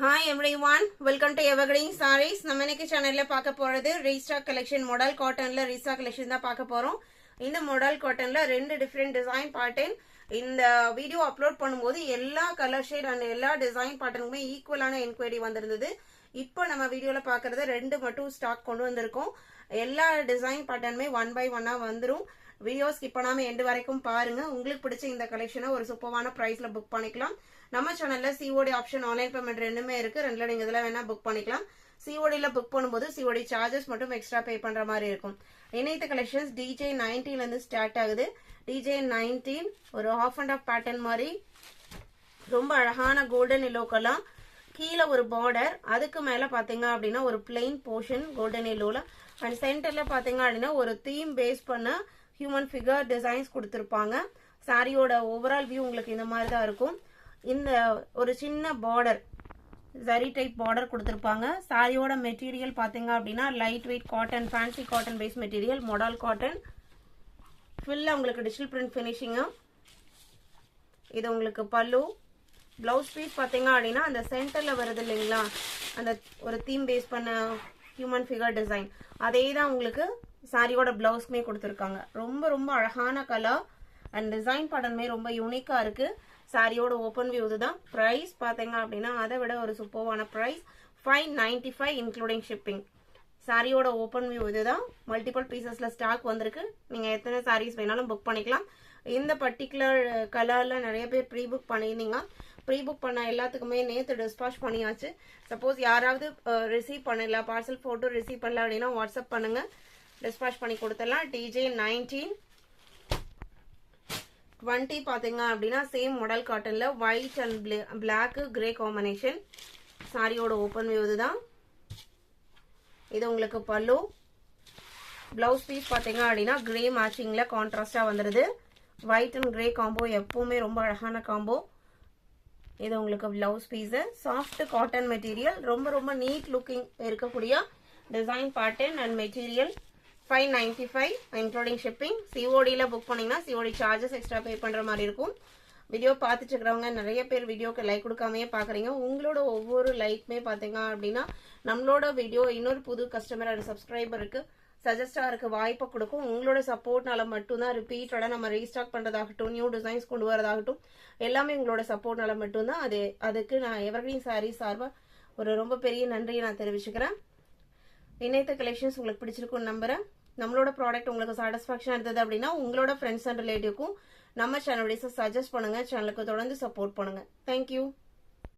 Hi everyone, welcome to Evergreen Sarees. நம்ம இன்னைக்கு சேனல்ல பார்க்க போறது ரீஸ்டாக் கலெக்ஷன் மாடல் காட்டன்ல ரீஸ்டாக் கலெக்ஷன் தான் பார்க்க போறோம். இந்த மாடல் காட்டன்ல ரெண்டு டிஃபரெண்ட் டிசைன் பேட்டர்ன் இந்த வீடியோ அப்லோட் பண்ணும்போது எல்லா கலர் ஷேட் அண்ட் எல்லா டிசைன் பேட்டர்னுமே ஈக்குவலான என்கொயரி வந்திருந்தது. இப்போ நம்ம வீடியோல பார்க்கறது ரெண்டு மட்டும் ஸ்டாக் கொண்டு வந்திருக்கோம். எல்லா டிசைன் பேட்டர்னுமே 1 by 1 வந்துரும். வீடியோ ஸ்கிப் பண்ணாம எண்டு வரைக்கும் பாருங்க. உங்களுக்கு பிடிச்ச இந்த கலெக்ஷனை ஒரு சூப்பரான பிரைஸ்ல புக் பண்ணிக்கலாம். நம்ம சேனல்ல சிஓடி ஆப்ஷன் ஆன்லைன் பேமெண்ட் ரெண்டுமே இருக்கு. ரெண்டுல நீங்க இதுல வேணா புக் பண்ணிக்கலாம். சிஓடில புக் பண்ணும்போது சிஓடி சார்ஜஸ் மட்டும் எக்ஸ்ட்ரா பே பண்ற மாதிரி இருக்கும். இணையத்த கலெக்ஷன்ஸ் DJ 19ல இருந்து ஸ்டார்ட் ஆகுது. DJ 19 ஒரு ஆஃப் அண்ட் ஆஃப் பேட்டர்ன் மாதிரி ரொம்ப அழகான கோல்டன் எல்லோ கலர், கீழே ஒரு பார்டர், அதுக்கு மேல பாத்தீங்க அப்படின்னா ஒரு பிளெயின் போர்ஷன் கோல்டன் எல்லோல அண்ட் சென்டர்ல பாத்தீங்க அப்படின்னா ஒரு தீம் பேஸ் பண்ண ஹியூமன் ஃபிகர் டிசைன்ஸ் கொடுத்துருப்பாங்க. சாரியோட ஓவரால் வியூ உங்களுக்கு இந்த மாதிரி தான் இருக்கும். இந்த ஒரு சின்ன பார்டர் ஜரி டைப் பார்டர் கொடுத்துருப்பாங்க. சாரியோட மெட்டீரியல் பாத்தீங்க அப்படின்னா light weight cotton, fancy cotton base material, modal cotton. ஃபுல்லா உங்களுக்கு டிஜிட்டல் பிரிண்ட் ஃபினிஷிங். இது உங்களுக்கு பல்லு. பிளவுஸ் பீஸ் பாத்தீங்க அப்படின்னா அந்த சென்டர்ல வருது இல்லைங்களா, அந்த ஒரு தீம் பேஸ் பண்ண ஹியூமன் ஃபிகர் டிசைன், அதே தான் உங்களுக்கு சாரியோட பிளவுஸ்மே கொடுத்துருக்காங்க. ரொம்ப ரொம்ப அழகான கலர் அண்ட் டிசைன் பேட்டர்னுமே ரொம்ப யூனிக்கா இருக்கு. சாரியோட ஓப்பன் வியூ இதுதான். பிரைஸ் பாத்தீங்க அப்படின்னா அதை விட ஒரு சூப்பரான பிரைஸ் 595 இன்க்ளூடிங் ஷிப்பிங். சாரியோட ஓப்பன் வியூ இதுதான். மல்டிபிள் பீசஸ்ல ஸ்டாக் வந்திருக்கு. நீங்க எத்தனை சாரீஸ் வேணாலும் புக் பண்ணிக்கலாம். இந்த பர்டிகுலர் கலர்ல நிறைய பேர் ப்ரீ புக் பண்ணியிருந்தீங்க. ப்ரீ புக் பண்ண எல்லாத்துக்குமே நேற்று டிஸ்பாச் பண்ணியாச்சு. சப்போஸ் யாராவது ரிசீவ் பண்ணல, பார்சல் போட்டோ ரிசீவ் பண்ணல அப்படின்னா வாட்ஸ்அப் பண்ணுங்க, டிஸ்பாச் பண்ணி கொடுத்துடலாம். DJ 1920 பாத்தீங்க அப்படின்னா சேம் மாடல் காட்டன்ல white and black grey combination. சாரியோட ஓப்பன் வியூ இதுதான். இது உங்களுக்கு பல்லு. பிளவுஸ் பீஸ் பாத்தீங்க அப்படின்னா கிரே மேட்சிங்ல கான்ட்ராஸ்டா வந்துருது. ஒயிட் அண்ட் கிரே காம்போ எப்பவுமே ரொம்ப அழகான காம்போ. இது உங்களுக்கு blouse piece. Soft cotton material, ரொம்ப ரொம்ப நீட் லுக்கிங் இருக்கக்கூடிய design pattern and material. 595 including shipping. சிஓடியில் புக் பண்ணிங்கன்னா சிஓடி சார்ஜஸ் எக்ஸ்ட்ரா பே பண்ணுற மாதிரி இருக்கும். வீடியோ பார்த்துட்டு இருக்கிறவங்க நிறைய பேர் வீடியோக்கு லைக் கொடுக்காமையே பார்க்குறீங்க. உங்களோட ஒவ்வொரு லைக்குமே பார்த்தீங்க அப்படின்னா நம்மளோட வீடியோ இன்னொரு புது கஸ்டமர் அண்ட் சப்ஸ்கிரைபருக்கு சஜஸ்டாக இருக்க வாய்ப்பை கொடுக்கும். உங்களோட சப்போர்ட்னால மட்டும்தான் ரிப்பீட்டடாக நம்ம ரீஸ்டாக் பண்ணுறதாகட்டும், நியூ டிசைன்ஸ் கொண்டு வரதாகட்டும், எல்லாமே உங்களோட சப்போர்ட்னால மட்டும்தான். அதுக்கு நான் எவர்கிரீன் சாரீஸ் சார்பாக ஒரு ரொம்ப பெரிய நன்றியை நான் தெரிவிச்சுக்கிறேன். இணையத்த கலெக்ஷன்ஸ் உங்களுக்கு பிடிச்சிருக்குன்னு நம்புறேன். நம்மளோட ப்ராடக்ட் உங்களுக்கு சாட்டிஸ்ஃபேக்ஷன் இருந்தது அப்படின்னா உங்களோட ஃப்ரெண்ட்ஸ் அண்ட் ரிலேட்டிவ்க்கும் நம்ம சேனல் சஜஸ்ட் பண்ணுங்க. சேனலுக்கு தொடர்ந்து சப்போர்ட் பண்ணுங்க. தேங்க்யூ.